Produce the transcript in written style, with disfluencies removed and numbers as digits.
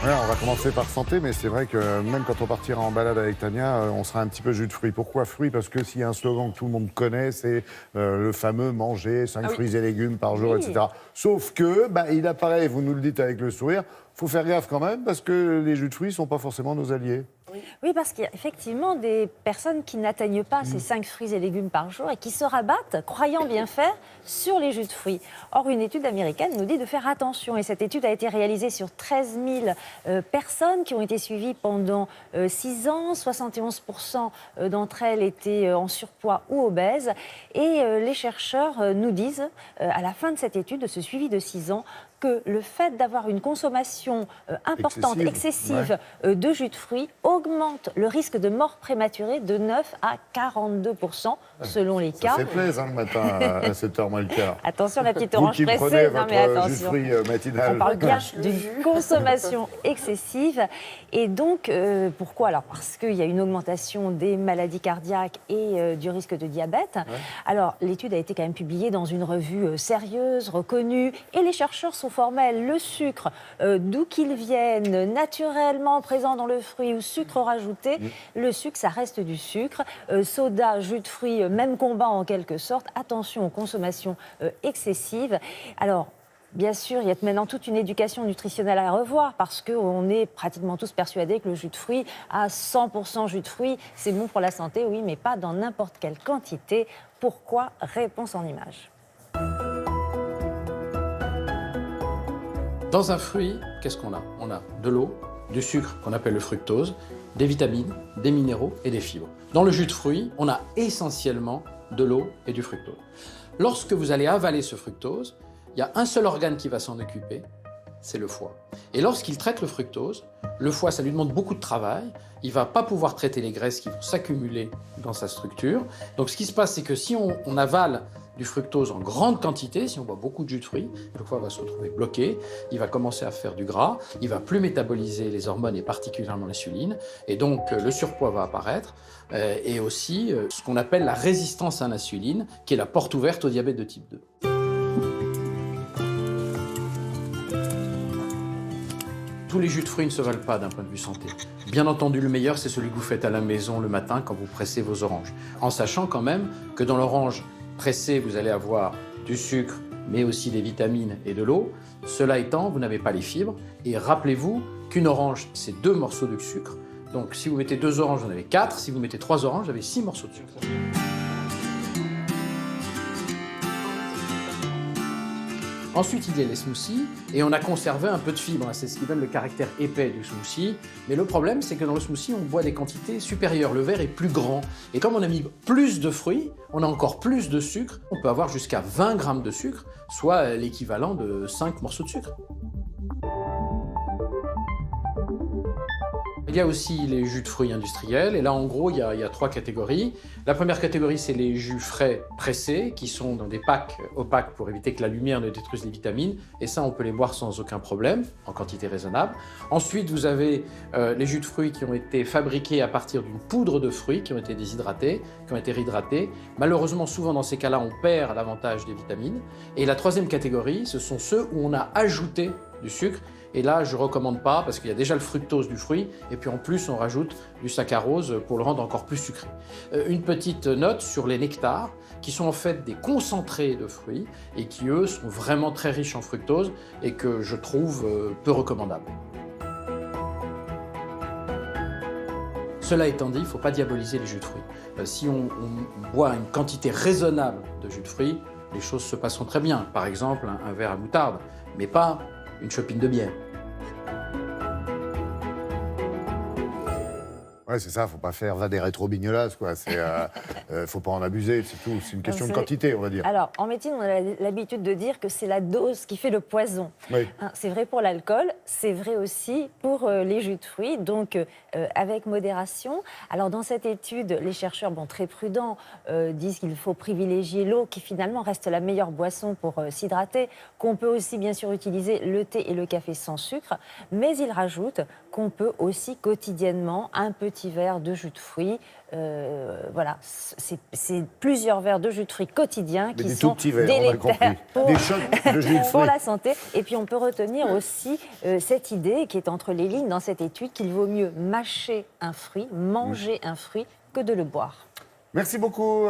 Ouais, on va commencer par santé, mais c'est vrai que même quand on partira en balade avec Tania, on sera un petit peu jus de fruits. Pourquoi fruits? Parce que s'il y a un slogan que tout le monde connaît, c'est le fameux manger 5 Ah oui. fruits et légumes par jour, Oui. etc. Sauf que, il apparaît, vous nous le dites avec le sourire, faut faire gaffe quand même, parce que les jus de fruits ne sont pas forcément nos alliés. Oui, parce qu'il y a effectivement des personnes qui n'atteignent pas ces 5 fruits et légumes par jour et qui se rabattent, croyant bien faire, sur les jus de fruits. Or, une étude américaine nous dit de faire attention. Et cette étude a été réalisée sur 13 000 personnes qui ont été suivies pendant 6 ans. 71% d'entre elles étaient en surpoids ou obèses. Et les chercheurs nous disent, à la fin de cette étude, de ce suivi de 6 ans, que le fait d'avoir une consommation importante, excessive de jus de fruits augmente le risque de mort prématurée de 9 à 42% selon les cas. Ça fait plaisir le matin à 7h moins le quart. Attention, la petite Vous orange qui pressée. prenez Non, mais votre jus de attention. fruits matinal. On parle bien d'une consommation excessive. Et donc, pourquoi? Alors, parce qu'il y a une augmentation des maladies cardiaques et du risque de diabète. Ouais. Alors, l'étude a été quand même publiée dans une revue sérieuse, reconnue. Et les chercheurs sont formels. Le sucre, d'où qu'il vienne, naturellement présent dans le fruit ou sucre rajouté, le sucre, ça reste du sucre. Soda, jus de fruits, même combat en quelque sorte. Attention aux consommations excessives. Alors, bien sûr, il y a maintenant toute une éducation nutritionnelle à revoir parce qu'on est pratiquement tous persuadés que le jus de fruits, à 100% jus de fruits, c'est bon pour la santé, oui, mais pas dans n'importe quelle quantité. Pourquoi? Réponse en images. Dans un fruit, qu'est-ce qu'on a? On a de l'eau, du sucre qu'on appelle le fructose, des vitamines, des minéraux et des fibres. Dans le jus de fruits, on a essentiellement de l'eau et du fructose. Lorsque vous allez avaler ce fructose, il y a un seul organe qui va s'en occuper, c'est le foie. Et lorsqu'il traite le fructose, le foie, ça lui demande beaucoup de travail. Il ne va pas pouvoir traiter les graisses qui vont s'accumuler dans sa structure. Donc ce qui se passe, c'est que si on avale du fructose en grande quantité, si on boit beaucoup de jus de fruits, le foie va se retrouver bloqué, il va commencer à faire du gras, il va plus métaboliser les hormones et particulièrement l'insuline, et donc le surpoids va apparaître, et aussi ce qu'on appelle la résistance à l'insuline, qui est la porte ouverte au diabète de type 2. Tous les jus de fruits ne se valent pas d'un point de vue santé. Bien entendu, le meilleur, c'est celui que vous faites à la maison le matin quand vous pressez vos oranges. En sachant quand même que dans l'orange pressée, vous allez avoir du sucre, mais aussi des vitamines et de l'eau. Cela étant, vous n'avez pas les fibres. Et rappelez-vous qu'une orange, c'est 2 morceaux de sucre. Donc si vous mettez 2 oranges, vous en avez 4. Si vous mettez 3 oranges, vous avez 6 morceaux de sucre. Ensuite, il y a les smoothies, et on a conservé un peu de fibres. C'est ce qui donne le caractère épais du smoothie. Mais le problème, c'est que dans le smoothie, on boit des quantités supérieures. Le verre est plus grand. Et comme on a mis plus de fruits, on a encore plus de sucre. On peut avoir jusqu'à 20 grammes de sucre, soit l'équivalent de 5 morceaux de sucre. Il y a aussi les jus de fruits industriels, et là en gros il y a 3 catégories. La première catégorie, c'est les jus frais pressés, qui sont dans des packs opaques pour éviter que la lumière ne détruise les vitamines, et ça on peut les boire sans aucun problème, en quantité raisonnable. Ensuite vous avez les jus de fruits qui ont été fabriqués à partir d'une poudre de fruits, qui ont été déshydratés, qui ont été réhydratés. Malheureusement souvent dans ces cas-là on perd l'avantage des vitamines. Et la troisième catégorie, ce sont ceux où on a ajouté du sucre. Et là, je ne recommande pas parce qu'il y a déjà le fructose du fruit et puis en plus, on rajoute du saccharose pour le rendre encore plus sucré. Une petite note sur les nectars qui sont en fait des concentrés de fruits et qui, eux, sont vraiment très riches en fructose et que je trouve peu recommandables. Cela étant dit, il ne faut pas diaboliser les jus de fruits. Si on boit une quantité raisonnable de jus de fruits, les choses se passeront très bien. Par exemple, un verre à moutarde, mais pas une chopine de bière. Ouais, c'est ça, faut pas faire va des rétro-bignolas, quoi. Faut pas en abuser, c'est tout. C'est une question de quantité, on va dire. Alors, en médecine, on a l'habitude de dire que c'est la dose qui fait le poison. Oui. C'est vrai pour l'alcool, c'est vrai aussi pour les jus de fruits, donc avec modération. Alors, dans cette étude, les chercheurs, très prudents, disent qu'il faut privilégier l'eau, qui finalement reste la meilleure boisson pour s'hydrater, qu'on peut aussi bien sûr utiliser le thé et le café sans sucre, mais ils rajoutent qu'on peut aussi quotidiennement un petit petits verres de jus de fruits. Voilà, c'est plusieurs verres de jus de fruits quotidiens Mais qui des sont tout petits verres, on a compris. délétères Des shots de jus de pour fruits. la santé. Et puis on peut retenir aussi cette idée qui est entre les lignes dans cette étude qu'il vaut mieux mâcher un fruit, manger un fruit, que de le boire. Merci beaucoup.